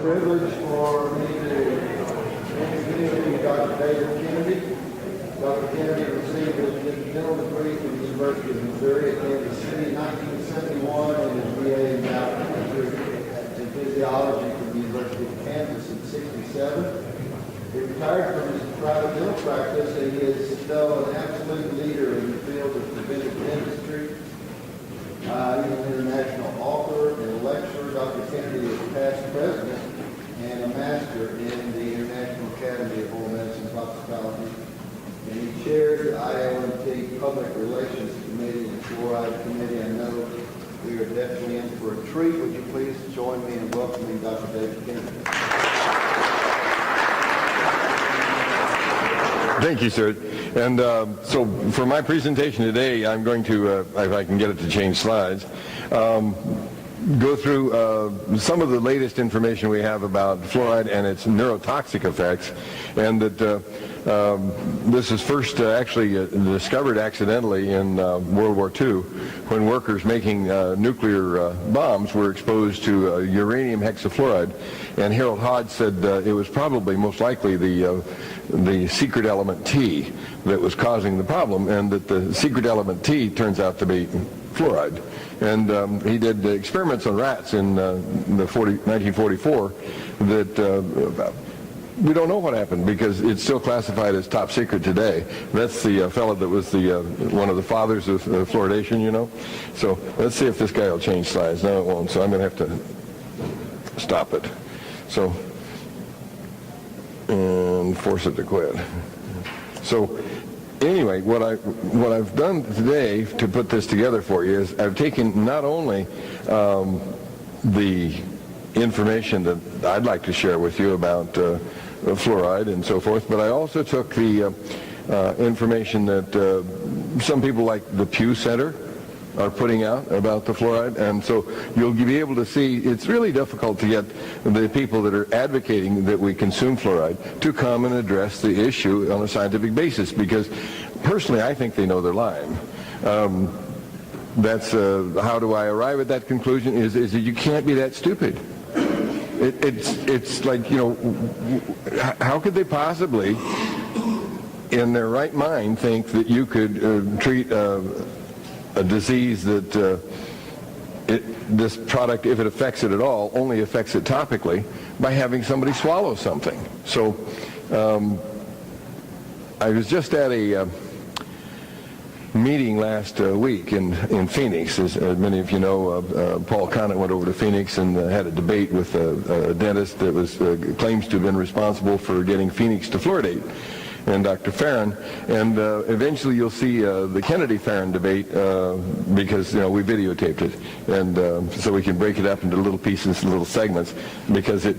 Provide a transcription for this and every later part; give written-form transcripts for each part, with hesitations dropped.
privilege for me to introduce Dr. David Kennedy. Dr. Kennedy received his dental degree from the University of Missouri at Kansas City in 1971 and his BA in biochemistry and physiology from the University of Kansas in 1967. He retired from his private dental practice and he is still an absolute leader in the field of preventive dentistry. He's an international author and a lecturer. Dr. Kennedy is past president and a master in the International Academy of Oral Medicine and Toxicology. And he chairs the IAOMT Public Relations Committee and Fluoride Committee. I know we are definitely in for a treat. Would you please join me in welcoming Dr. David Kennedy? Thank you, sir. And so for my presentation today, I'm going to, if I can get it to change slides, go through some of the latest information we have about fluoride and its neurotoxic effects, and that this is first actually discovered accidentally in World War II when workers making nuclear bombs were exposed to uranium hexafluoride. And Harold Hodge said it was probably most likely the secret element T that was causing the problem, and that the secret element T turns out to be fluoride. And he did experiments on rats in 1944 that we don't know what happened because it's still classified as top secret today. That's the fellow that was the one of the fathers of fluoridation, you know. So let's see if this guy will change slides. No, it won't. So I'm going to have to stop it. So and force it to quit. So anyway, what I've done today to put this together for you is I've taken not only the information that I'd like to share with you about fluoride and so forth, but I also took the information that some people like the Pew Center are putting out about the fluoride, and so you'll be able to see it's really difficult to get the people that are advocating that we consume fluoride to come and address the issue on a scientific basis, because personally I think they know they're lying. That's how do I arrive at that conclusion is that you can't be that stupid. It's like, you know, how could they possibly in their right mind think that you could treat a disease that this product, if it affects it at all, only affects it topically by having somebody swallow something. So I was just at a meeting last week in Phoenix. As many of you know, Paul Conant went over to Phoenix and had a debate with a dentist that was claims to have been responsible for getting Phoenix to fluoridate, and Dr. Farron, and eventually you'll see the Kennedy-Farron debate because, you know, we videotaped it, and so we can break it up into little pieces and little segments, because he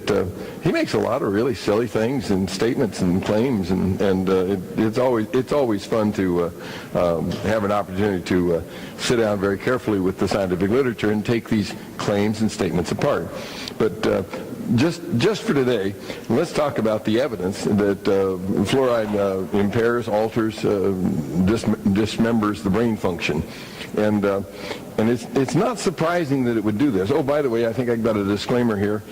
makes a lot of really silly things and statements and claims, and it's always fun to have an opportunity to sit down very carefully with the scientific literature and take these claims and statements apart. But just for today, let's talk about the evidence that fluoride impairs, alters, dismembers the brain function. And it's not surprising that it would do this. Oh, by the way, I think I got a disclaimer here.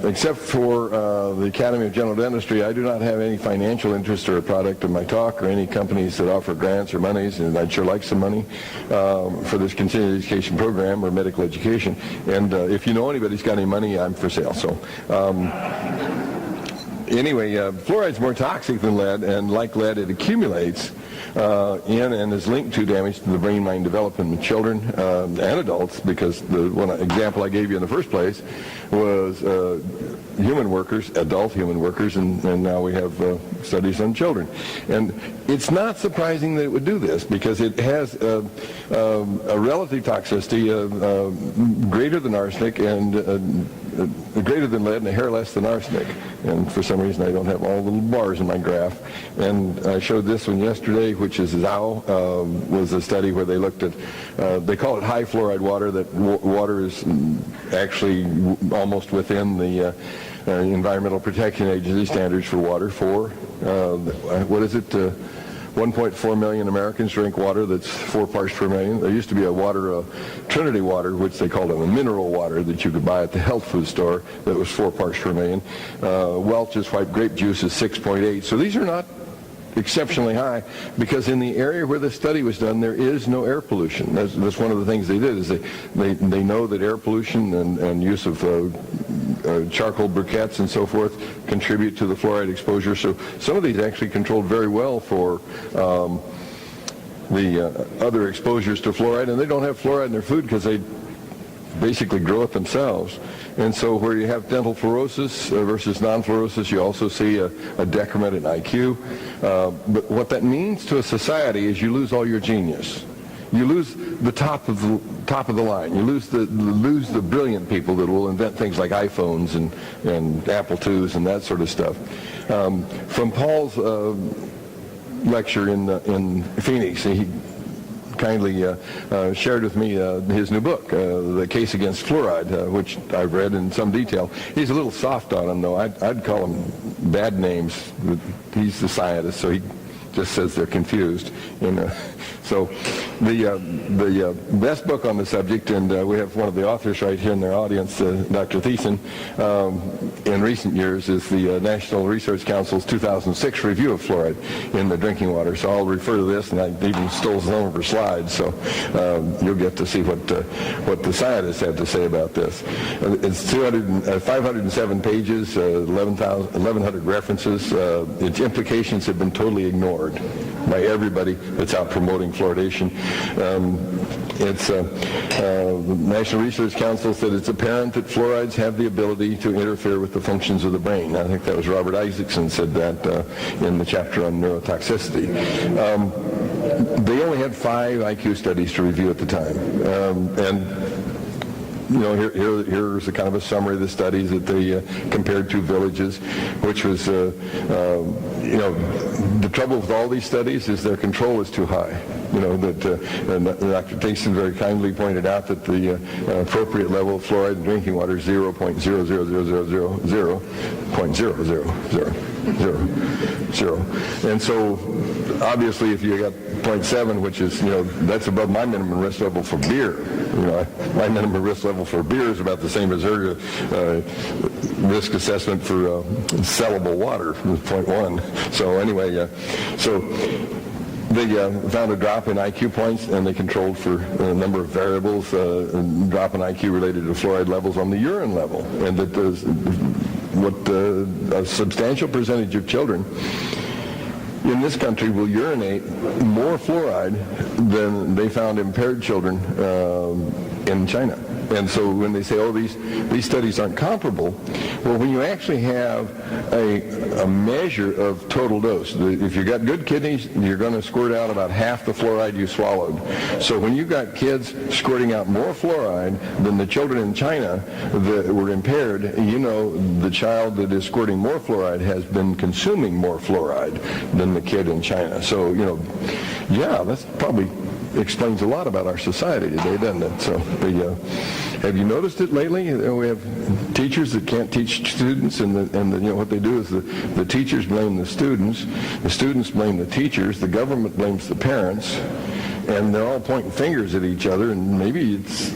Except for the Academy of General Dentistry, I do not have any financial interest or a product in my talk or any companies that offer grants or monies, and I'd sure like some money for this continuing education program or medical education. And if you know anybody's got any money, I'm for sale. So anyway, fluoride's more toxic than lead, and like lead, it accumulates in and is linked to damage to the brain-mind development in children and adults, because the one example I gave you in the first place was human workers, adult human workers, and now we have studies on children. And it's not surprising that it would do this, because it has a relative toxicity greater than arsenic and greater than lead and a hair less than arsenic. And for some reason I don't have all the little bars in my graph. And I showed this one yesterday, which is Zhao, was a study where they looked at, they call it high fluoride water, that water is actually almost within the Environmental Protection Agency standards for water for, what is it, 1.4 million Americans drink water that's 4 parts per million. There used to be a water, Trinity water, which they called a mineral water that you could buy at the health food store that was 4 parts per million. Welch's white grape juice is 6.8. So these are not exceptionally high, because in the area where the study was done, there is no air pollution. That's one of the things they did, is they know that air pollution and use of charcoal briquettes and so forth contribute to the fluoride exposure. So some of these actually controlled very well for the other exposures to fluoride, and they don't have fluoride in their food because they basically grow it themselves. And so where you have dental fluorosis versus non-fluorosis, you also see a decrement in IQ. But what that means to a society is you lose all your genius. You lose the top of the line. You lose the brilliant people that will invent things like iPhones and Apple IIs and that sort of stuff. From Paul's lecture in Phoenix, he kindly shared with me his new book, The Case Against Fluoride, which I've read in some detail. He's a little soft on them, though. I'd call them bad names. He's the scientist, so he just says they're confused. So the best book on the subject, and we have one of the authors right here in their audience, Dr. Thiessen, in recent years, is the National Research Council's 2006 review of fluoride in the drinking water. So I'll refer to this, and I even stole some of her slides, so you'll get to see what the scientists have to say about this. It's 507 pages, 1,100 references. Its implications have been totally ignored by everybody that's out promoting fluoridation. The National Research Council said it's apparent that fluorides have the ability to interfere with the functions of the brain. I think that was Robert Isaacson said that in the chapter on neurotoxicity. They only had 5 IQ studies to review at the time. Here's a kind of a summary of the studies that they compared 2 villages, which was, the trouble with all these studies is their control is too high. Dr. Thiessen very kindly pointed out that the appropriate level of fluoride in drinking water is 0.00000.00000. And so, obviously, if you got 0.7, which is, that's above my minimum risk level for beer. My minimum risk level for beer is about the same as her risk assessment for sellable water, 0.1. So anyway, they found a drop in IQ points, and they controlled for a number of variables, a drop in IQ related to fluoride levels on the urine level, and that a substantial percentage of children in this country will urinate more fluoride than they found impaired children in China. And so when they say, these studies aren't comparable, well, when you actually have a measure of total dose, if you've got good kidneys, you're going to squirt out about half the fluoride you swallowed. So when you've got kids squirting out more fluoride than the children in China that were impaired, the child that is squirting more fluoride has been consuming more fluoride than the kid in China. So, that's probably explains a lot about our society today, doesn't it? So, have you noticed it lately? We have teachers that can't teach students, and what they do is the teachers blame the students blame the teachers, the government blames the parents, and they're all pointing fingers at each other, and maybe it's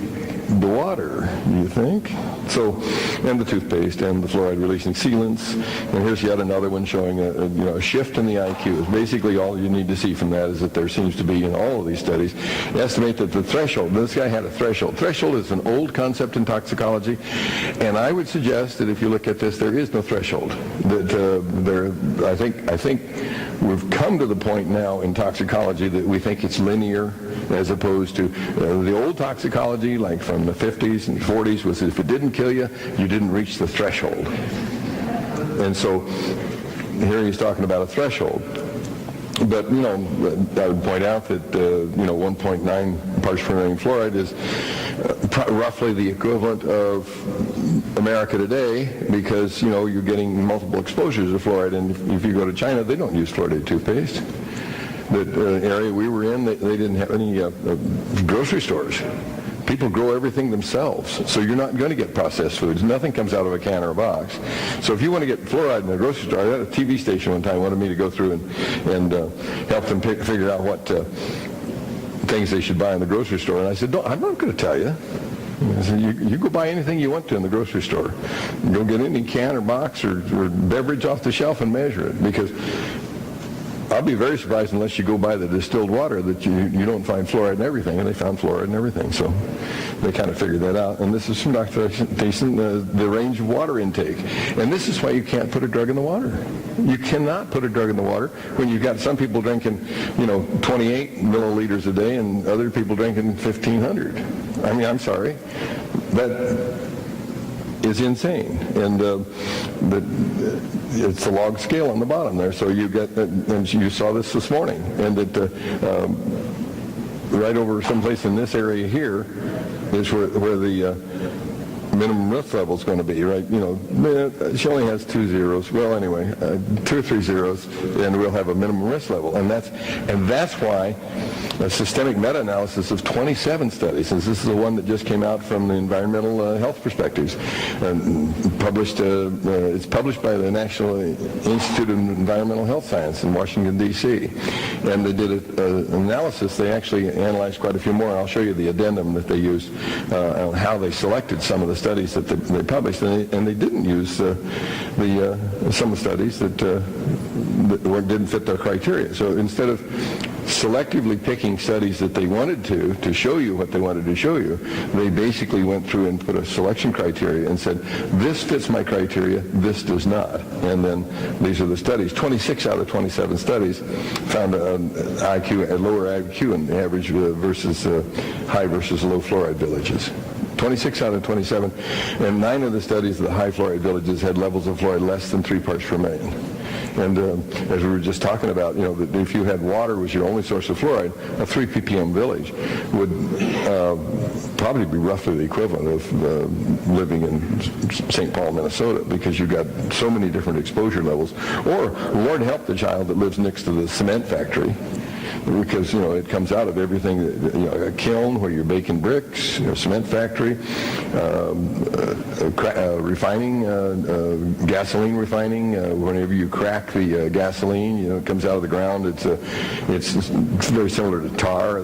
the water, do you think? So, and the toothpaste and the fluoride releasing sealants, and here's yet another one showing a shift in the IQ. Basically, all you need to see from that is that there seems to be in all of these studies, estimate that the threshold, this guy had a threshold. Threshold is an old concept in toxicology, and I would suggest that if you look at this, there is no threshold. I think we've come to the point now in toxicology that we think it's linear, as opposed to the old toxicology, like from the 50s and 40s, was if it didn't kill you, you didn't reach the threshold. And so here he's talking about a threshold. But, I would point out that, 1.9 parts per million fluoride is roughly the equivalent of America today, because, you're getting multiple exposures of fluoride. And if you go to China, they don't use fluoridated toothpaste. The area we were in, they didn't have any grocery stores. People grow everything themselves, so you're not going to get processed foods. Nothing comes out of a can or a box. So if you want to get fluoride in a grocery store, I had a TV station one time wanted me to go through and help them figure out what things they should buy in the grocery store. And I said, I'm not going to tell you. I said, you go buy anything you want to in the grocery store. Go get any can or box or beverage off the shelf and measure it, because I'll be very surprised unless you go buy the distilled water that you don't find fluoride in everything, and they found fluoride in everything. So they kind of figured that out. And this is from Dr. Tyson, the range of water intake. And this is why you can't put a drug in the water. You cannot put a drug in the water when you've got some people drinking, 28 milliliters a day and other people drinking 1,500. I mean, I'm sorry. That is insane. And it's a log scale on the bottom there. So you get, and you saw this morning, and that right over someplace in this area here is where the minimum risk level is going to be, right? She only has 2 zeros. Well, anyway, 2 or 3 zeros, and we'll have a minimum risk level. And that's why a systemic meta-analysis of 27 studies, and this is the one that just came out from the environmental health perspectives, published. It's published by the National Institute of Environmental Health Science in Washington, D.C. And they did an analysis. They actually analyzed quite a few more. I'll show you the addendum that they used on how they selected some of the studies that they published, and they didn't use some of the studies that didn't fit their criteria. So instead of selectively picking studies that they wanted to show you what they wanted to show you, they basically went through and put a selection criteria and said, this fits my criteria, this does not. And then these are the studies. 26 out of 27 studies found a lower IQ in the average versus high versus low fluoride villages. 26 out of 27, and 9 of the studies of the high fluoride villages had levels of fluoride less than 3 parts per million. And as we were just talking about, that if you had water was your only source of fluoride, a 3 ppm village would probably be roughly the equivalent of living in St. Paul, Minnesota, because you've got so many different exposure levels. Or, Lord help the child that lives next to the cement factory, because it comes out of everything, a kiln where you're baking bricks, cement factory, refining, gasoline refining. Whenever you crack the gasoline, it comes out of the ground. It's very similar to tar,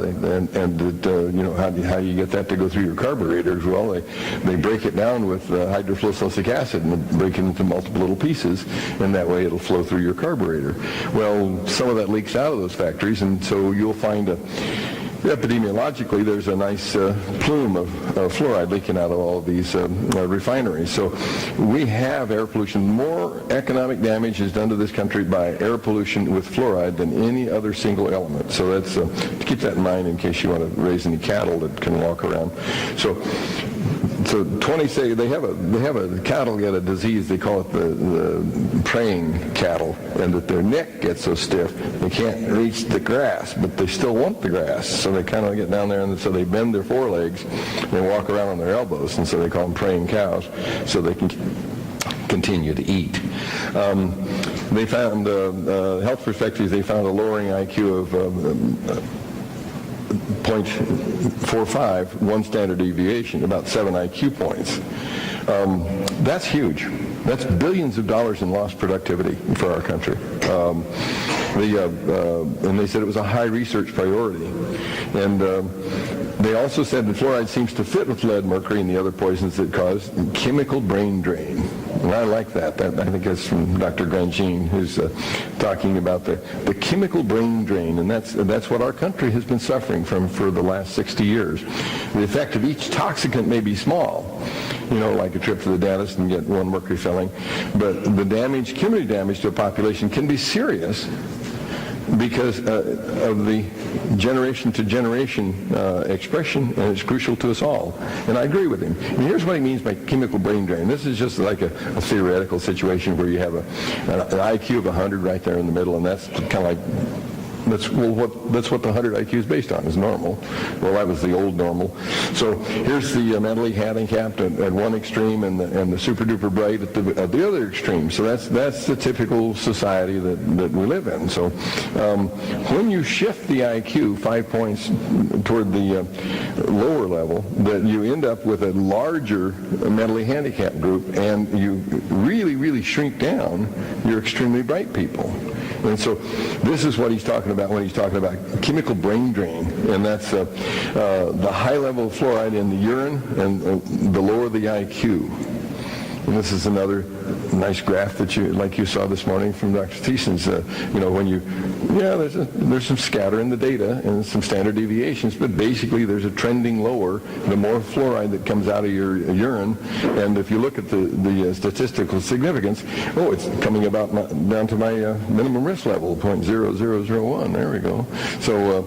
how you get that to go through your carburetors? Well, they break it down with hydrofluorosilicic acid and break it into multiple little pieces, and that way it'll flow through your carburetor. Well, some of that leaks out of those factories, and so you'll find epidemiologically there's a nice plume of fluoride leaking out of all of these refineries. So we have air pollution. More economic damage is done to this country by air pollution with fluoride than any other single element. So that's to keep that in mind in case you want to raise any cattle that can walk around. So 20 say they have a cattle get a disease, they call it the praying cattle, and that their neck gets so stiff they can't reach the grass, but they still want the grass. So they kind of get down there, and so they bend their forelegs and walk around on their elbows, and so they call them praying cows, so they can continue to eat. They found, health perspectives, they found a lowering IQ of 0.45, 1 standard deviation, about 7 IQ points. That's huge. That's billions of dollars in lost productivity for our country. And they said it was a high research priority. And they also said that fluoride seems to fit with lead, mercury, and the other poisons that cause chemical brain drain. And I like that. I think that's from Dr. Grangine, who's talking about the chemical brain drain, and that's what our country has been suffering from for the last 60 years. The effect of each toxicant may be small, like a trip to the dentist and get 1 mercury filling, but the damage, cumulative damage to a population can be serious because of the generation to generation expression, and it's crucial to us all. And I agree with him. And here's what he means by chemical brain drain. This is just like a theoretical situation where you have an IQ of 100 right there in the middle, and that's kind of like That's what the 100 IQ is based on, is normal. Well, that was the old normal. So here's the mentally handicapped at one extreme and the super duper bright at the other extreme. So that's the typical society that we live in. So when you shift the IQ 5 points toward the lower level, that you end up with a larger mentally handicapped group, and you really, really shrink down your extremely bright people. And so this is what he's talking about when he's talking about chemical brain drain, and that's the high level of fluoride in the urine and the lower the IQ. And this is another nice graph that you saw this morning from Dr. Thiessen's. There's some scatter in the data and some standard deviations, but basically there's a trending lower the more fluoride that comes out of your urine. And if you look at the statistical significance, it's coming about down to my minimum risk level, 0.0001. There we go. So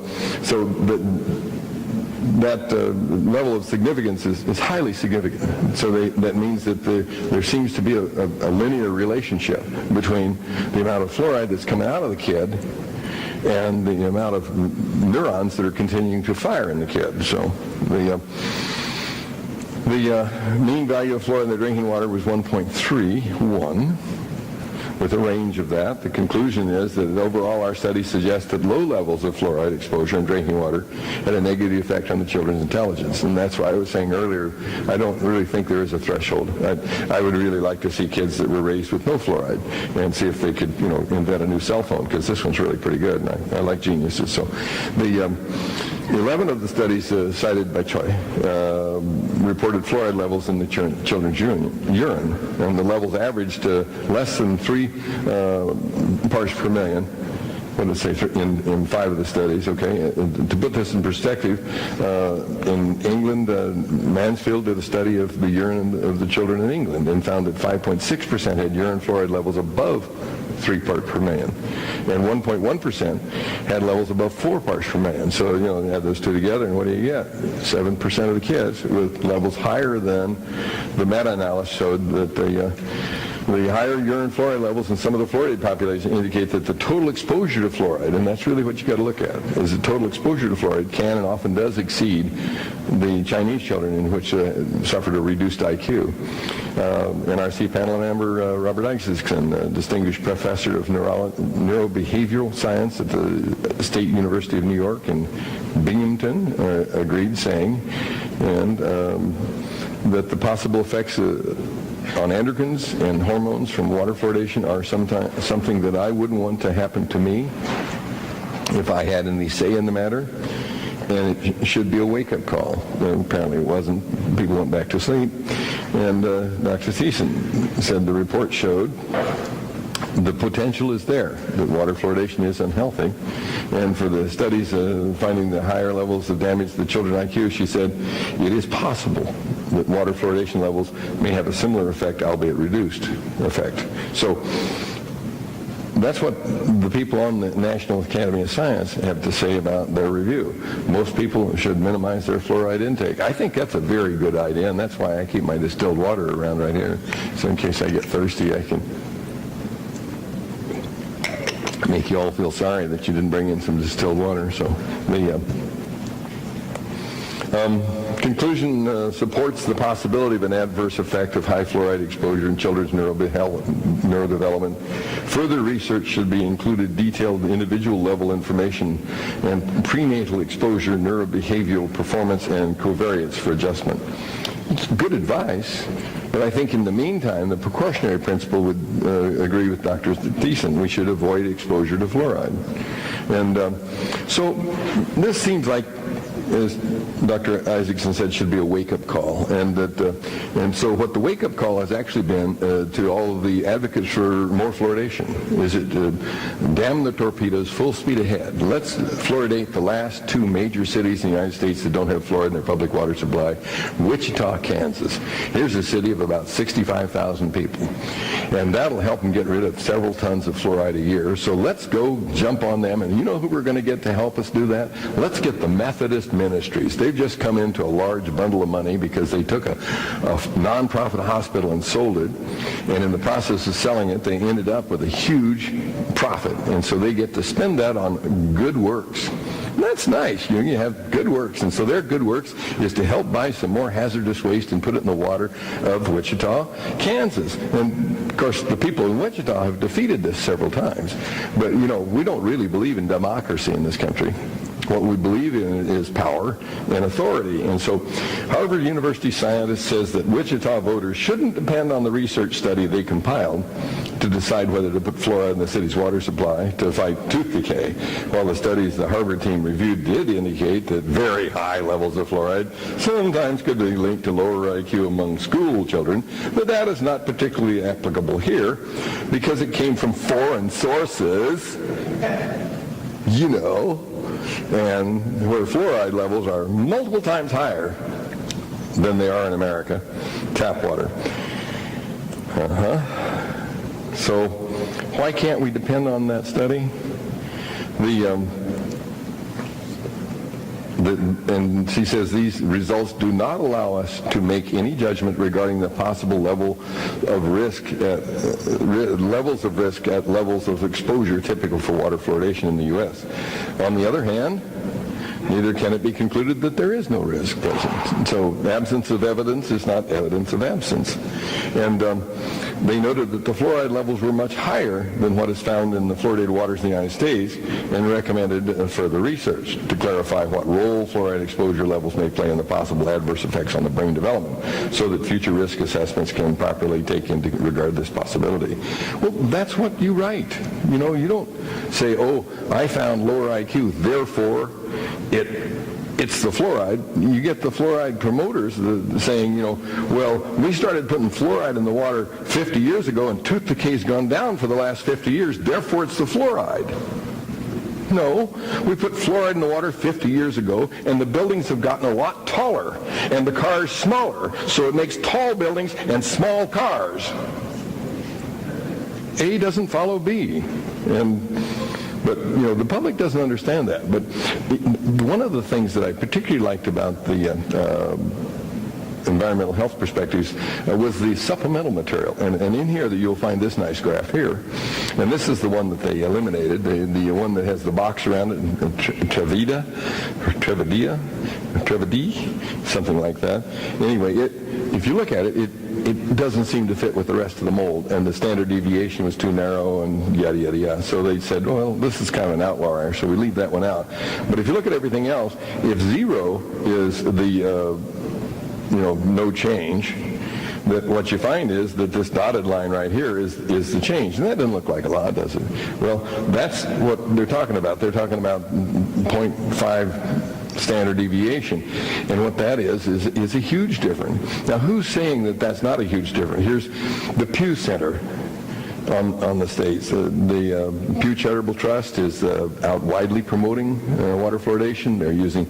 that level of significance is highly significant. So that means that there seems to be a linear relationship between the amount of fluoride that's coming out of the kid and the amount of neurons that are continuing to fire in the kid. So the mean value of fluoride in the drinking water was 1.31. With a range of that, the conclusion is that overall our study suggests that low levels of fluoride exposure in drinking water had a negative effect on the children's intelligence. And that's why I was saying earlier, I don't really think there is a threshold. I would really like to see kids that were raised with no fluoride and see if they could, invent a new cell phone, because this one's really pretty good, and I like geniuses. So the 11 of the studies cited by Choi reported fluoride levels in the children's urine, and the levels averaged less than 3 parts per million. What did it say in 5 of the studies? Okay, to put this in perspective, in England, Mansfield did a study of the urine of the children in England and found that 5.6% had urine fluoride levels above 3 parts per million, and 1.1% had levels above 4 parts per million. So you add those two together, and what do you get? 7% of the kids with levels higher than the meta-analysis showed that the higher urine fluoride levels in some of the fluoridated population indicate that the total exposure to fluoride, and that's really what you got to look at, is the total exposure to fluoride can and often does exceed the Chinese children in which suffered a reduced IQ. NRC panel member Robert Isaacson, distinguished professor of neurobehavioral science at the State University of New York in Binghamton, agreed, saying, and that the possible effects on endocrines and hormones from water fluoridation are something that I wouldn't want to happen to me if I had any say in the matter, and it should be a wake-up call. And apparently it wasn't. People went back to sleep, and Dr. Thiessen said the report showed the potential is there, that water fluoridation is unhealthy. And for the studies finding the higher levels of damage to the children's IQ, she said it is possible that water fluoridation levels may have a similar effect, albeit reduced effect. So that's what the people on the National Academy of Science have to say about their review. Most people should minimize their fluoride intake. I think that's a very good idea, and that's why I keep my distilled water around right here. So in case I get thirsty, I can make you all feel sorry that you didn't bring in some distilled water. So the conclusion supports the possibility of an adverse effect of high fluoride exposure in children's neurodevelopment. Further research should be included detailed individual level information and prenatal exposure, neurobehavioral performance, and covariates for adjustment. It's good advice, but I think in the meantime, the precautionary principle would agree with Dr. Thiessen. We should avoid exposure to fluoride. And so this seems like, as Dr. Isaacson said, should be a wake-up call. And so what the wake-up call has actually been to all of the advocates for more fluoridation is it damn the torpedoes, full speed ahead. Let's fluoridate the last 2 major cities in the United States that don't have fluoride in their public water supply. Wichita, Kansas. Here's a city of about 65,000 people. And that'll help them get rid of several tons of fluoride a year. So let's go jump on them. And you know who we're going to get to help us do that? Let's get the Methodist ministries. They've just come into a large bundle of money because they took a nonprofit hospital and sold it, and in the process of selling it, they ended up with a huge profit, and so they get to spend that on good works. And that's nice. You have good works, and so their good works is to help buy some more hazardous waste and put it in the water of Wichita, Kansas. And of course, the people in Wichita have defeated this several times. But we don't really believe in democracy in this country. What we believe in is power and authority. And so Harvard University scientist says that Wichita voters shouldn't depend on the research study they compiled to decide whether to put fluoride in the city's water supply to fight tooth decay, while the studies the Harvard team reviewed did indicate that very high levels of fluoride sometimes could be linked to lower IQ among school children. But that is not particularly applicable here because it came from foreign sources, and where fluoride levels are multiple times higher than they are in America, tap water. So why can't we depend on that study? And she says these results do not allow us to make any judgment regarding the possible level of risk, levels of risk at levels of exposure typical for water fluoridation in the U.S. On the other hand, neither can it be concluded that there is no risk present. So absence of evidence is not evidence of absence. And they noted that the fluoride levels were much higher than what is found in the fluoridated waters in the United States and recommended further research to clarify what role fluoride exposure levels may play in the possible adverse effects on the brain development so that future risk assessments can properly take into regard this possibility. Well, that's what you write. You don't say, oh, I found lower IQ, therefore it's the fluoride. You get the fluoride promoters saying, well, we started putting fluoride in the water 50 years ago and tooth decay's gone down for the last 50 years, therefore it's the fluoride. No, we put fluoride in the water 50 years ago and the buildings have gotten a lot taller and the cars smaller, so it makes tall buildings and small cars. A doesn't follow B. But the public doesn't understand that. But one of the things that I particularly liked about the environmental health perspectives was the supplemental material. And in here that you'll find this nice graph here. And this is the one that they eliminated, the one that has the box around it, Trevidia, something like that. Anyway, if you look at it, it doesn't seem to fit with the rest of the mold, and the standard deviation was too narrow, and yada, yada, yada. So they said, well, this is kind of an outlier, so we leave that one out. But if you look at everything else, if 0 is the, no change, that what you find is that this dotted line right here is the change. And that doesn't look like a lot, does it? Well, that's what they're talking about. They're talking about 0.5 standard deviation. And what that is a huge difference. Now, who's saying that that's not a huge difference? Here's the Pew Center on the states. The Pew Charitable Trust is out widely promoting water fluoridation. They're using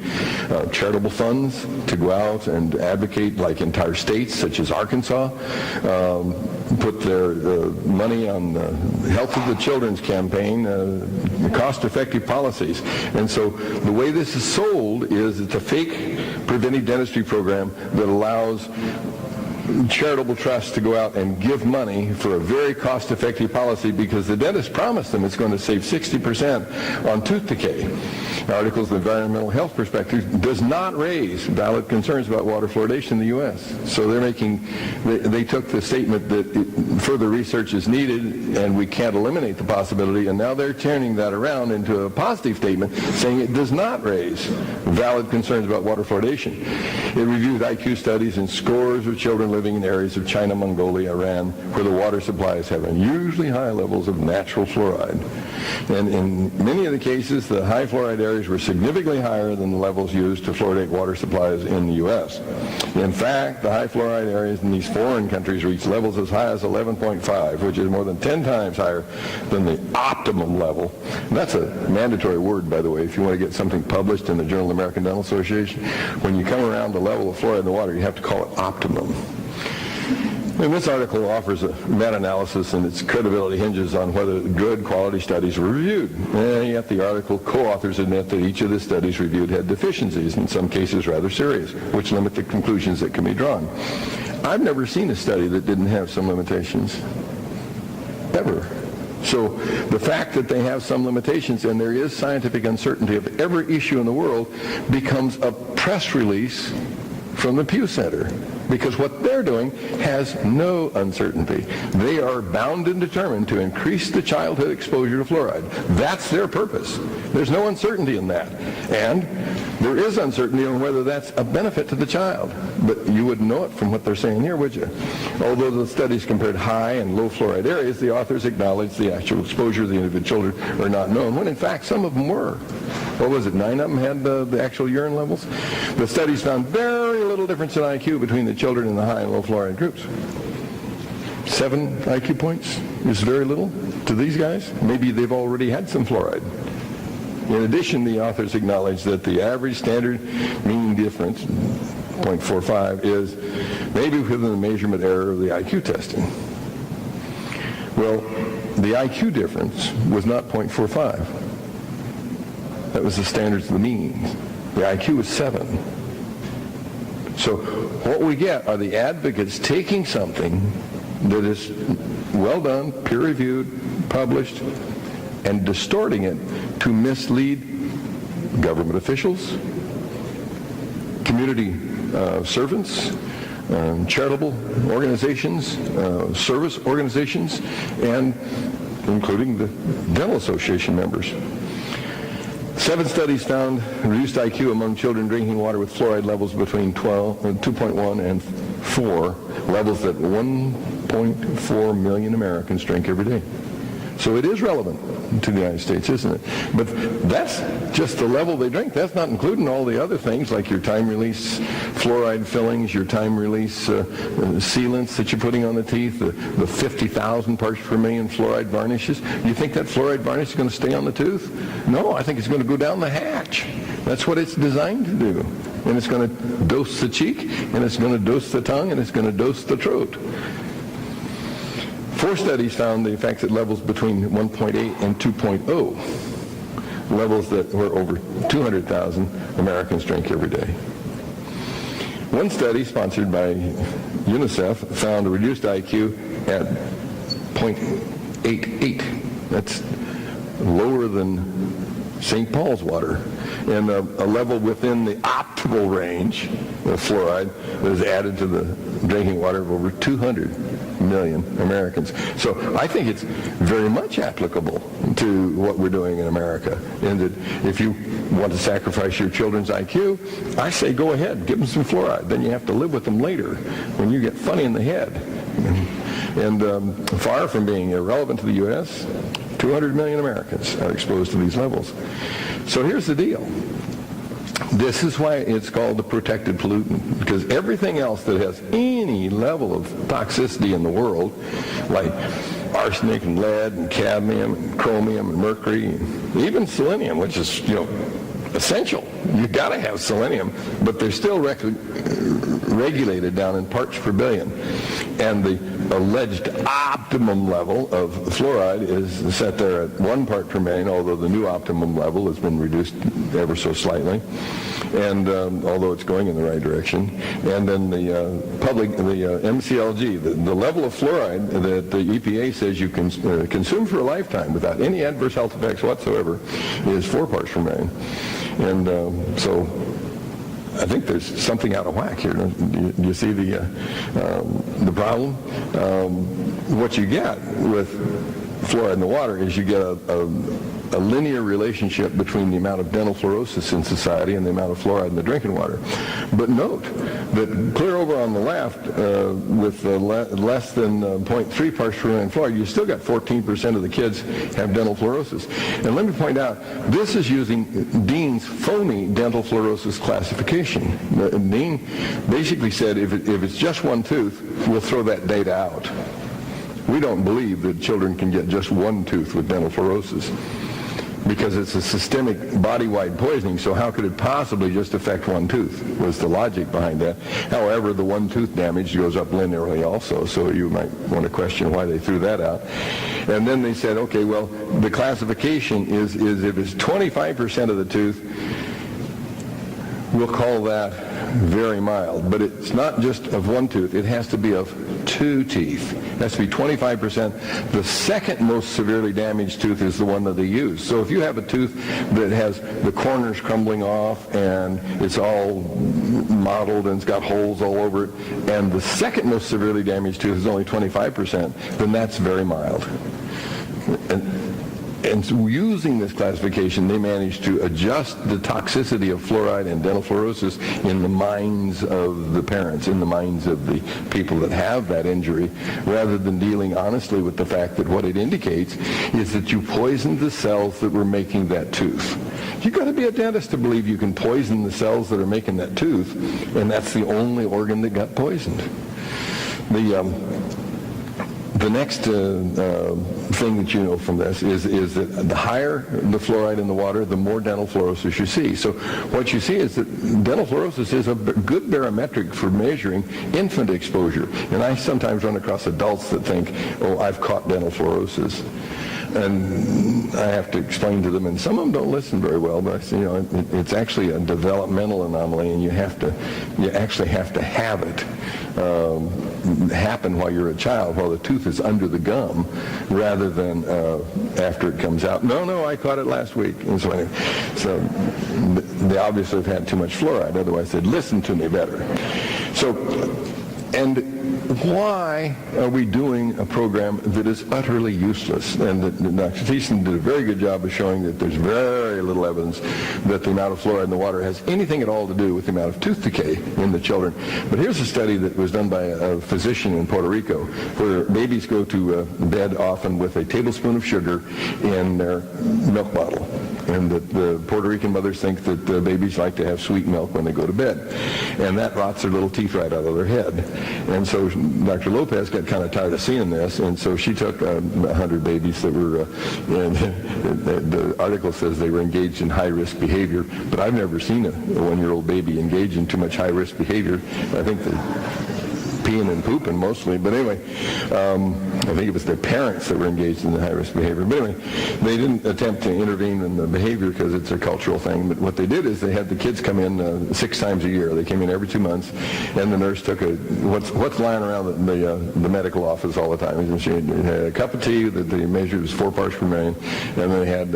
charitable funds to go out and advocate, like entire states, such as Arkansas, put their money on the Health of the Children's campaign, cost-effective policies. And so the way this is sold is it's a fake preventive dentistry program that allows charitable trusts to go out and give money for a very cost-effective policy because the dentist promised them it's going to save 60% on tooth decay. Articles of Environmental Health Perspective does not raise valid concerns about water fluoridation in the U.S. So they took the statement that further research is needed and we can't eliminate the possibility, and now they're turning that around into a positive statement saying it does not raise valid concerns about water fluoridation. It reviewed IQ studies in scores of children living in areas of China, Mongolia, Iran, where the water supplies have unusually high levels of natural fluoride. And in many of the cases, the high fluoride areas were significantly higher than the levels used to fluoridate water supplies in the U.S. In fact, the high fluoride areas in these foreign countries reach levels as high as 11.5, which is more than 10 times higher than the optimum level. And that's a mandatory word, by the way, if you want to get something published in the Journal of the American Dental Association. When you come around the level of fluoride in the water, you have to call it optimum. And this article offers a meta-analysis, and its credibility hinges on whether good quality studies were reviewed. And yet the article co-authors admit that each of the studies reviewed had deficiencies, in some cases rather serious, which limit the conclusions that can be drawn. I've never seen a study that didn't have some limitations, ever. So the fact that they have some limitations and there is scientific uncertainty of every issue in the world becomes a press release from the Pew Center, because what they're doing has no uncertainty. They are bound and determined to increase the childhood exposure to fluoride. That's their purpose. There's no uncertainty in that. And there is uncertainty on whether that's a benefit to the child. But you wouldn't know it from what they're saying here, would you? Although the studies compared high and low fluoride areas, the authors acknowledged the actual exposure of the individual children are not known, when in fact some of them were. What was it, 9 of them had the actual urine levels? The studies found very little difference in IQ between the children in the high and low fluoride groups. 7 IQ points is very little to these guys. Maybe they've already had some fluoride. In addition, the authors acknowledge that the average standard mean difference, 0.45, is maybe within the measurement error of the IQ testing. Well, the IQ difference was not 0.45. That was the standards of the means. The IQ was 7. So what we get are the advocates taking something that is well done, peer-reviewed, published, and distorting it to mislead government officials, community servants, charitable organizations, service organizations, and including the Dental Association members. 7 studies found reduced IQ among children drinking water with fluoride levels between 2.1 and 4, levels that 1.4 million Americans drink every day. So it is relevant to the United States, isn't it? But that's just the level they drink. That's not including all the other things like your time-release fluoride fillings, your time-release sealants that you're putting on the teeth, the 50,000 parts per million fluoride varnishes. You think that fluoride varnish is going to stay on the tooth? No, I think it's going to go down the hatch. That's what it's designed to do. And it's going to dose the cheek, and it's going to dose the tongue, and it's going to dose the throat. 4 studies found the effects at levels between 1.8 and 2.0, levels that were over 200,000 Americans drink every day. One study, sponsored by UNICEF, found a reduced IQ at 0.88. That's lower than St. Paul's water, and a level within the optimal range of fluoride that is added to the drinking water of over 200 million Americans. So I think it's very much applicable to what we're doing in America, and that if you want to sacrifice your children's IQ, I say go ahead, give them some fluoride. Then you have to live with them later when you get funny in the head. And far from being irrelevant to the U.S., 200 million Americans are exposed to these levels. So here's the deal. This is why it's called the protected pollutant, because everything else that has any level of toxicity in the world, like arsenic and lead and cadmium and chromium and mercury, and even selenium, which is, essential. You've got to have selenium, but they're still regulated down in parts per billion. And the alleged optimum level of fluoride is set there at 1 part per million, although the new optimum level has been reduced ever so slightly, and although it's going in the right direction. And then the MCLG, the level of fluoride that the EPA says you can consume for a lifetime without any adverse health effects whatsoever, is 4 parts per million. And so I think there's something out of whack here. Do you see the problem? What you get with fluoride in the water is you get a linear relationship between the amount of dental fluorosis in society and the amount of fluoride in the drinking water. But note that clear over on the left, with less than 0.3 parts per million fluoride, you still got 14% of the kids have dental fluorosis. And let me point out, this is using Dean's phony dental fluorosis classification. Dean basically said if it's just one tooth, we'll throw that data out. We don't believe that children can get just one tooth with dental fluorosis. because it's a systemic body-wide poisoning, so how could it possibly just affect one tooth, was the logic behind that. However, the one tooth damage goes up linearly also, so you might want to question why they threw that out. And then they said, okay, well, the classification is if it's 25% of the tooth, we'll call that very mild. But it's not just of one tooth, it has to be of two teeth. It has to be 25%. The second most severely damaged tooth is the one that they use. So if you have a tooth that has the corners crumbling off and it's all mottled and it's got holes all over it, and the second most severely damaged tooth is only 25%, then that's very mild. And so using this classification, they managed to adjust the toxicity of fluoride and dental fluorosis in the minds of the parents, in the minds of the people that have that injury, rather than dealing honestly with the fact that what it indicates is that you poisoned the cells that were making that tooth. You've got to be a dentist to believe you can poison the cells that are making that tooth, and that's the only organ that got poisoned. The next thing that you know from this is that the higher the fluoride in the water, the more dental fluorosis you see. So what you see is that dental fluorosis is a good barometric for measuring infant exposure. And I sometimes run across adults that think, oh, I've caught dental fluorosis. And I have to explain to them, and some of them don't listen very well, but I say, it's actually a developmental anomaly, and you actually have to have it happen while you're a child, while the tooth is under the gum, rather than after it comes out. No, I caught it last week. And so they obviously have had too much fluoride, otherwise they'd listen to me better. And why are we doing a program that is utterly useless? And Dr. Thiessen did a very good job of showing that there's very little evidence that the amount of fluoride in the water has anything at all to do with the amount of tooth decay in the children. But here's a study that was done by a physician in Puerto Rico, where babies go to bed often with a tablespoon of sugar in their milk bottle. And the Puerto Rican mothers think that babies like to have sweet milk when they go to bed. And that rots their little teeth right out of their head. And so Dr. Lopez got kind of tired of seeing this, and so she took 100 babies that were, and the article says they were engaged in high-risk behavior, but I've never seen a one-year-old baby engage in too much high-risk behavior. I think peeing and pooping mostly, but anyway, I think it was their parents that were engaged in the high-risk behavior. But anyway, they didn't attempt to intervene in the behavior because it's a cultural thing, but what they did is they had the kids come in 6 times a year. They came in every 2 months, and the nurse took what's lying around the medical office all the time. And she had a cup of tea that they measured as 4 parts per million, and then they had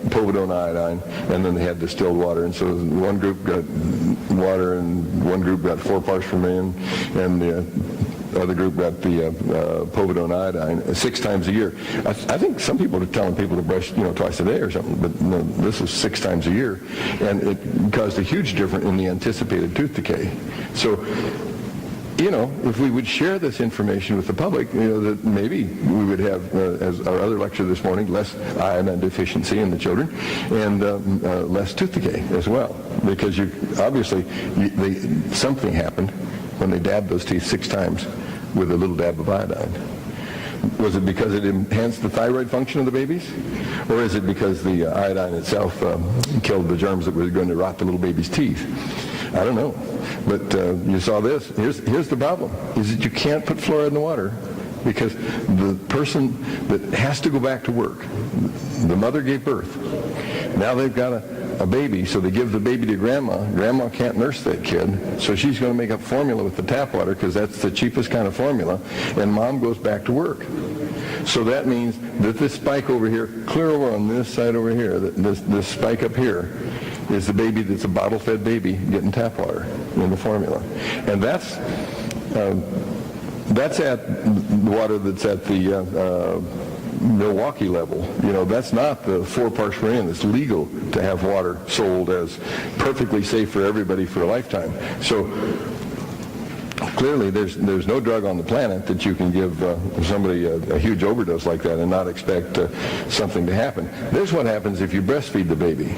povidone iodine, and then they had distilled water. And so one group got water, and one group got 4 parts per million, and the other group got the povidone iodine 6 times a year. I think some people are telling people to brush twice a day or something, but no, this was 6 times a year, and it caused a huge difference in the anticipated tooth decay. So, if we would share this information with the public, that maybe we would have, as our other lecture this morning, less iodine deficiency in the children, and less tooth decay as well, because something happened when they dabbed those teeth 6 times with a little dab of iodine. Was it because it enhanced the thyroid function of the babies? Or is it because the iodine itself killed the germs that were going to rot the little baby's teeth? I don't know. But you saw this. Here's the problem, is that you can't put fluoride in the water because the person that has to go back to work, the mother gave birth. Now they've got a baby, so they give the baby to grandma. Grandma can't nurse that kid, so she's going to make up formula with the tap water because that's the cheapest kind of formula, and mom goes back to work. So that means that this spike over here, clear over on this side over here, this spike up here, is the baby that's a bottle-fed baby getting tap water in the formula. And that's at the water that's at the Milwaukee level. That's not the 4 parts per million. It's legal to have water sold as perfectly safe for everybody for a lifetime. So clearly there's no drug on the planet that you can give somebody a huge overdose like that and not expect something to happen. This is what happens if you breastfeed the baby.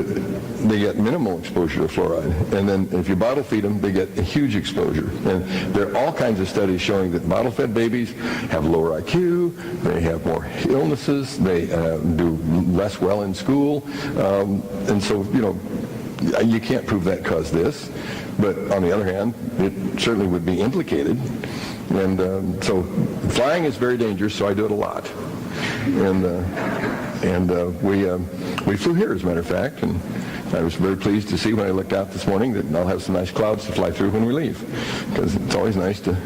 they get minimal exposure to fluoride. And then if you bottle feed them, they get a huge exposure. And there are all kinds of studies showing that bottle-fed babies have lower IQ, they have more illnesses, they do less well in school. And so, you can't prove that caused this. But on the other hand, it certainly would be implicated. And so flying is very dangerous, so I do it a lot. And we flew here, as a matter of fact, and I was very pleased to see when I looked out this morning that I'll have some nice clouds to fly through when we leave, because it's always nice to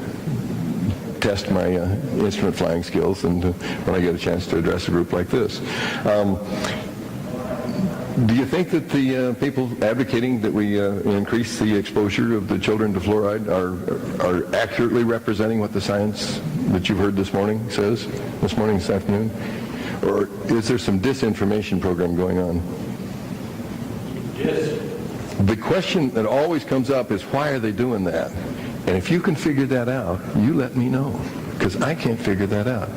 test my instrument flying skills and when I get a chance to address a group like this. Do you think that the people advocating that we increase the exposure of the children to fluoride are accurately representing what the science that you've heard this afternoon? Or is there some disinformation program going on? Yes. The question that always comes up is, why are they doing that? And if you can figure that out, you let me know, because I can't figure that out.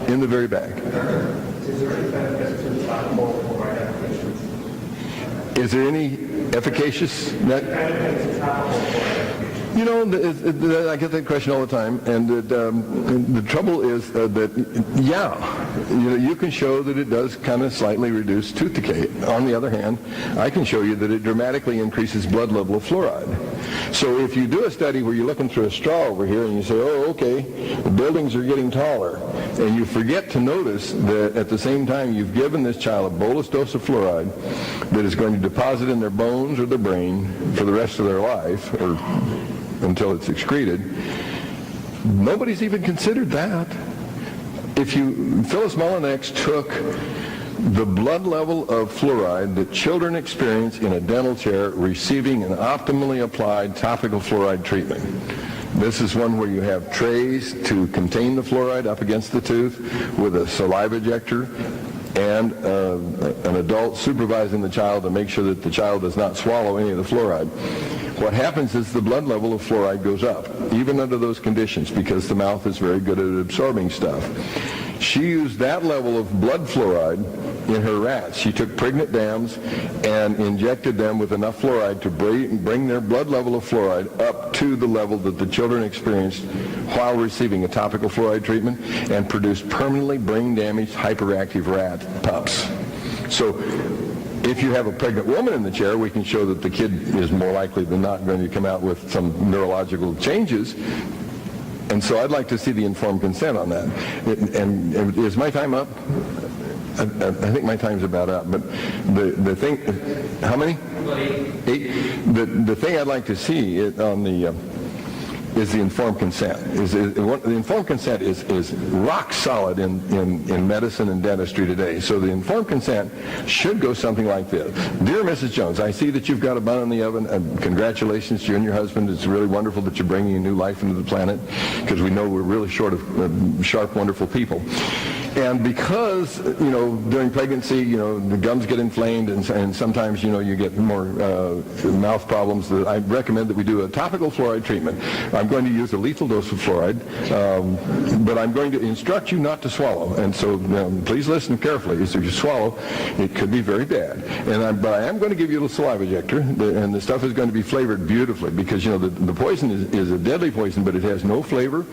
In the very back. Is there any benefit to the topical fluoride applications? Is there any efficacious net? I get that question all the time, and the trouble is that, you can show that it does kind of slightly reduce tooth decay. On the other hand, I can show you that it dramatically increases blood level of fluoride. So if you do a study where you're looking through a straw over here and you say, oh, okay, the buildings are getting taller, and you forget to notice that at the same time you've given this child a bolus dose of fluoride that is going to deposit in their bones or their brain for the rest of their life, or until it's excreted, nobody's even considered that. If Phyllis Mullinex took the blood level of fluoride that children experience in a dental chair receiving an optimally applied topical fluoride treatment. This is one where you have trays to contain the fluoride up against the tooth with a saliva ejector and an adult supervising the child to make sure that the child does not swallow any of the fluoride. What happens is the blood level of fluoride goes up, even under those conditions, because the mouth is very good at absorbing stuff. She used that level of blood fluoride in her rats. She took pregnant dams and injected them with enough fluoride to bring their blood level of fluoride up to the level that the children experienced while receiving a topical fluoride treatment, and produced permanently brain-damaged, hyperactive rat pups. So if you have a pregnant woman in the chair, we can show that the kid is more likely than not going to come out with some neurological changes. And so I'd like to see the informed consent on that. And is my time up? I think my time's about up. But the thing, how many? 8. The thing I'd like to see on the is the informed consent. The informed consent is rock solid in medicine and dentistry today. So the informed consent should go something like this. Dear Mrs. Jones, I see that you've got a bun in the oven. Congratulations to you and your husband. It's really wonderful that you're bringing a new life into the planet, because we know we're really short of sharp, wonderful people. And because, during pregnancy, the gums get inflamed, and sometimes, you get more mouth problems, I recommend that we do a topical fluoride treatment. I'm going to use a lethal dose of fluoride, but I'm going to instruct you not to swallow. And so please listen carefully. If you swallow, it could be very bad. But I am going to give you a saliva ejector, and the stuff is going to be flavored beautifully, because, the poison is a deadly poison, but it has no flavor.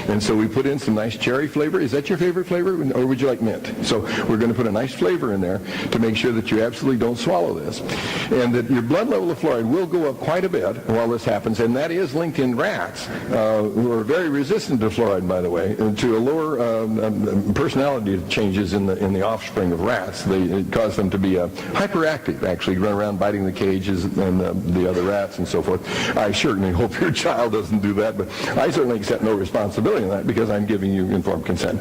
And so we put in some nice cherry flavor. Is that your favorite flavor? Or would you like mint? So we're going to put a nice flavor in there to make sure that you absolutely don't swallow this. And that your blood level of fluoride will go up quite a bit while this happens, and that is linked in rats, who are very resistant to fluoride, by the way, to a lower personality changes in the offspring of rats. It cause them to be hyperactive, actually, run around biting the cages and the other rats and so forth. I certainly hope your child doesn't do that, but I certainly accept no responsibility in that, because I'm giving you informed consent.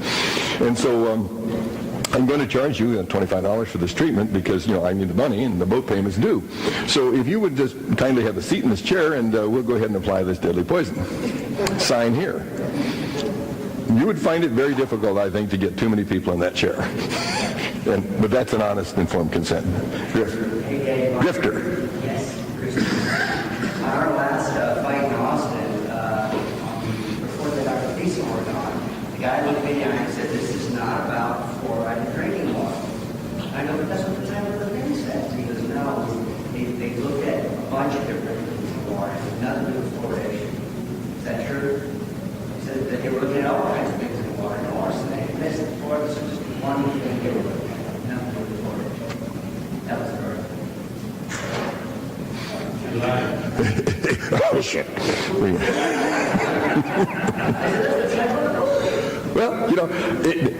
And so I'm going to charge you $25 for this treatment, because I need the money and the boat payment's due. So if you would just kindly have a seat in this chair, and we'll go ahead and apply this deadly poison. Sign here. You would find it very difficult, I think, to get too many people in that chair. But that's an honest, informed consent. Grifter. Yes. Our last fight in Austin, before the Dr. David worked on, the guy looked me in the eye and said, "This is about fluoride in drinking water." I go, "But that's what the title of the thing says." He goes, "No, one thing they were looking at, nothing to report. That was correct. Oh, shit. Well, you know,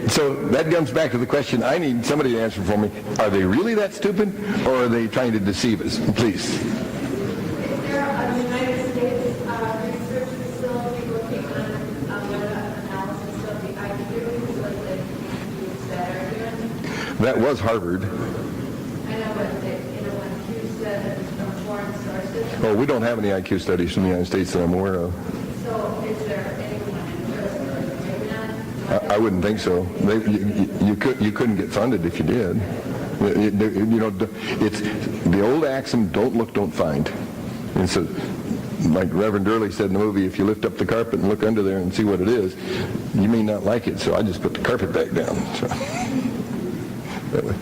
so that comes back to the question I need somebody to answer for me. Are they really that stupid, or are they trying to deceive us? Please. Is there a United States research facility working on meta-analysis of the IQ so that use that argument? That was Harvard. I know, but when Q said it's from foreign sources, Oh, we don't have any IQ studies from the United States that I'm aware of. so is there anyone interested in doing that? I wouldn't think so. You couldn't get funded if you did. You know, it's the old axiom: don't look, don't find. And so, like Reverend Durley said in the movie, if you lift up the carpet and look under there and see what it is, you may not like it. So I just put the carpet back down. So, that way.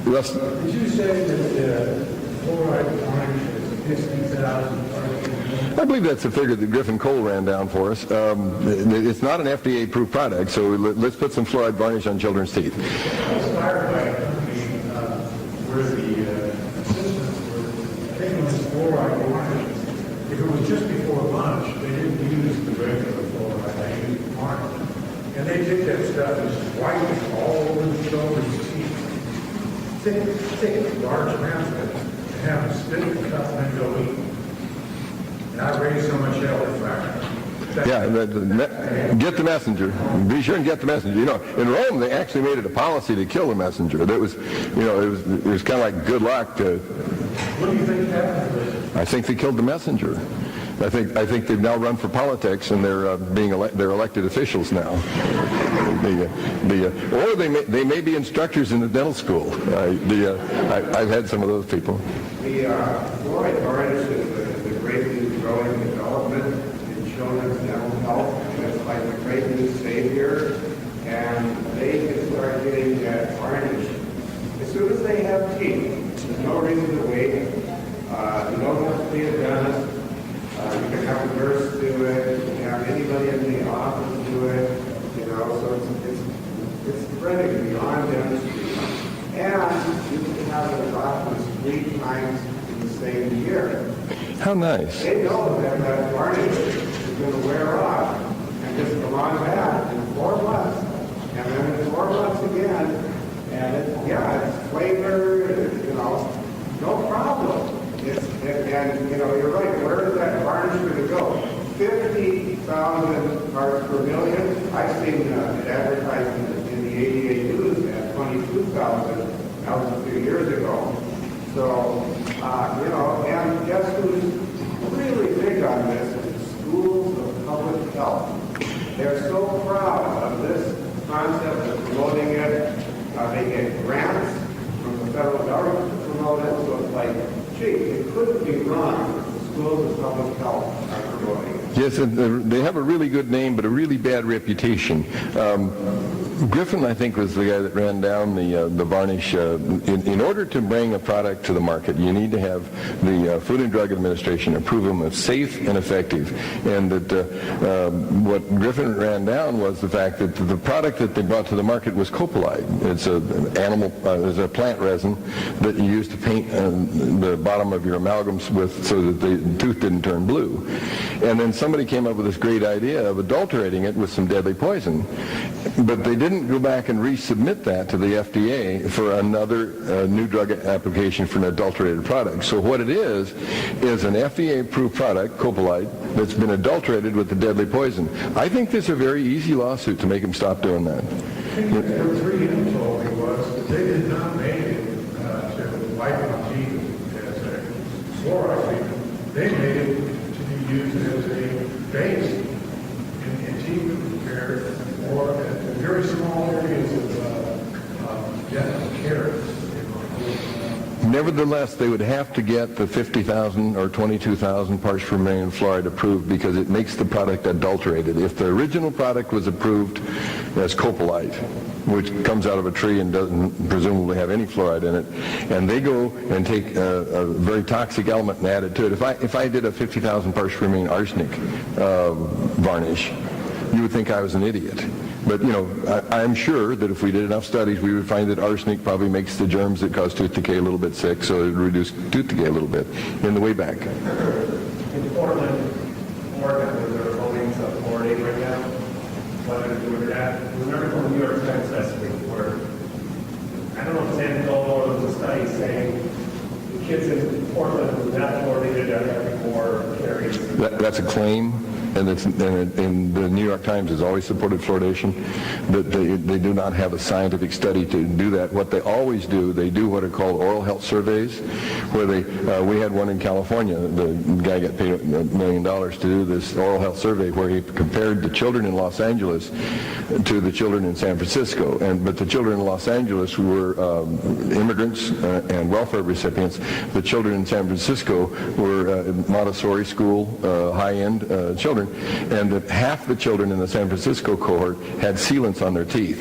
Russ, Did you say that fluoride orange is 50,000 parts? I believe that's the figure that Griffin Cole ran down for us. It's not an FDA-approved product, so let's put some fluoride varnish on children's teeth. Inspired by a company where the assistants were taking this fluoride orange. If it was just before lunch, they didn't use the regular fluoride, they used orange. And they take that stuff and just wipe it all over the children's teeth. Thick, large amounts of it, and have them spit in the cup and then go eat. And I raised so much hell in fact. Yeah, get the messenger. Be sure and get the messenger. You know, in Rome, they actually made it a policy to kill the messenger. That was, you know, it was kind of like good luck to. What do you think happened to it? I think they killed the messenger. I think they've now run for politics and they're they're elected officials now. Or they may be instructors in the dental school. I've had some of those people. The fluoride orange is a great new growing development in children's dental health. It's like a great new savior, and they can start getting that orange as soon as they have teeth. There's no reason to wait. You don't have to be a dentist. You can have a nurse do it. You can have anybody in the office do it. You know, so it's spreading beyond dentistry. And you can have it office 3 times in the same year. How nice. They know that varnish is going to wear off and just come on back in 4 months. And then in 4 months again. And it's flavor, you know, no problem. And you know, you're right, where is that varnish going to go? 50,000 parts per million. I've seen it advertised in the ADA News at 22,000. That was a few years ago. So, you know, and guess who's really big on this? Is the schools of public health. They're so proud of this concept of promoting it. They get grants from the federal government to promote it. So it's like, gee, it couldn't be wrong if the schools of public health are promoting it. Yes, and they have a really good name, but a really bad reputation. Griffin, I think, was the guy that ran down the varnish. In order to bring a product to the market, you need to have the Food and Drug Administration approve them as safe and effective. And that what Griffin ran down was the fact that the product that they brought to the market was copolide. It's it's a plant resin that you use to paint the bottom of your amalgams with, so that the tooth didn't turn blue. And then somebody came up with this great idea of adulterating it with some deadly poison. But they didn't go back and resubmit that to the FDA for another new drug application for an adulterated product. So what it is an FDA-approved product, copolide, that's been adulterated with the deadly poison. I think there's a very easy lawsuit to make them stop doing that. There were 3 told me was that they did not make it to wipe on teeth as a fluoride treatment. They made it to be used as a base in teeth repair or very small areas of dental care. Nevertheless, they would have to get the 50,000 or 22,000 parts per million fluoride approved because it makes the product adulterated. If the original product was approved as copolite, which comes out of a tree and doesn't presumably have any fluoride in it, and they go and take a very toxic element and add it to it. If I did a 50,000 parts per million arsenic varnish, you would think I was an idiot. But, I'm sure that if we did enough studies, we would find that arsenic probably makes the germs that cause tooth decay a little bit sick, so it would reduce tooth decay a little bit in the way back. In Portland, Oregon, where they're voting to fluoridate right now, whether to do it or not. Remember from the New York Times last week where, I don't know if it's anecdotal or there was a study saying the kids in Portland who are not fluoridated are having more caries. That's a claim, and the New York Times has always supported fluoridation, but they do not have a scientific study to do that. What they always do, they do what are called oral health surveys, where we had one in California. The guy got paid $1 million to do this oral health survey where he compared the children in Los Angeles to the children in San Francisco. But the children in Los Angeles were immigrants and welfare recipients. The children in San Francisco were Montessori school, high-end children, and that half the children in the San Francisco cohort had sealants on their teeth.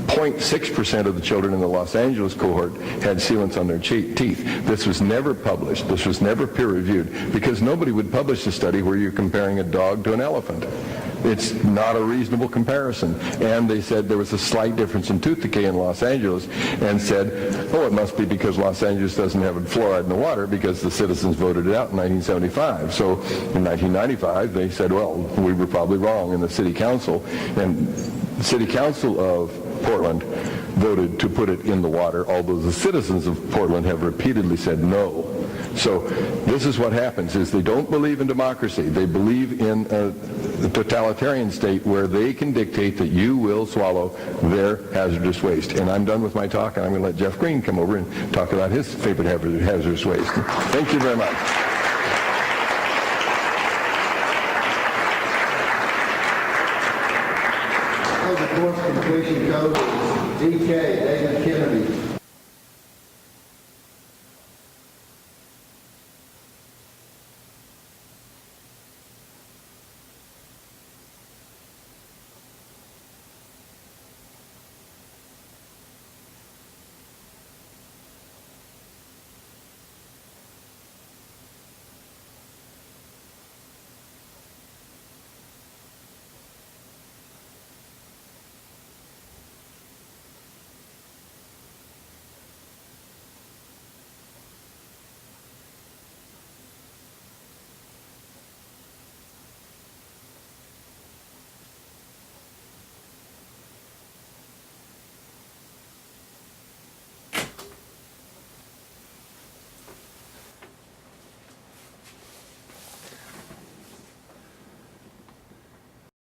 0.6% of the children in the Los Angeles cohort had sealants on their teeth. This was never published. This was never peer-reviewed, because nobody would publish a study where you're comparing a dog to an elephant. It's not a reasonable comparison. And they said there was a slight difference in tooth decay in Los Angeles, and said, oh, it must be because Los Angeles doesn't have fluoride in the water because the citizens voted it out in 1975. So in 1995, they said, well, we were probably wrong in the city council. And the city council of Portland voted to put it in the water, although the citizens of Portland have repeatedly said no. So this is what happens, is they don't believe in democracy. They believe in a totalitarian state where they can dictate that you will swallow their hazardous waste. And I'm done with my talk, and I'm going to let Jeff Green come over and talk about his favorite hazardous waste. Thank you very much. The course completion code is DK, David Kennedy.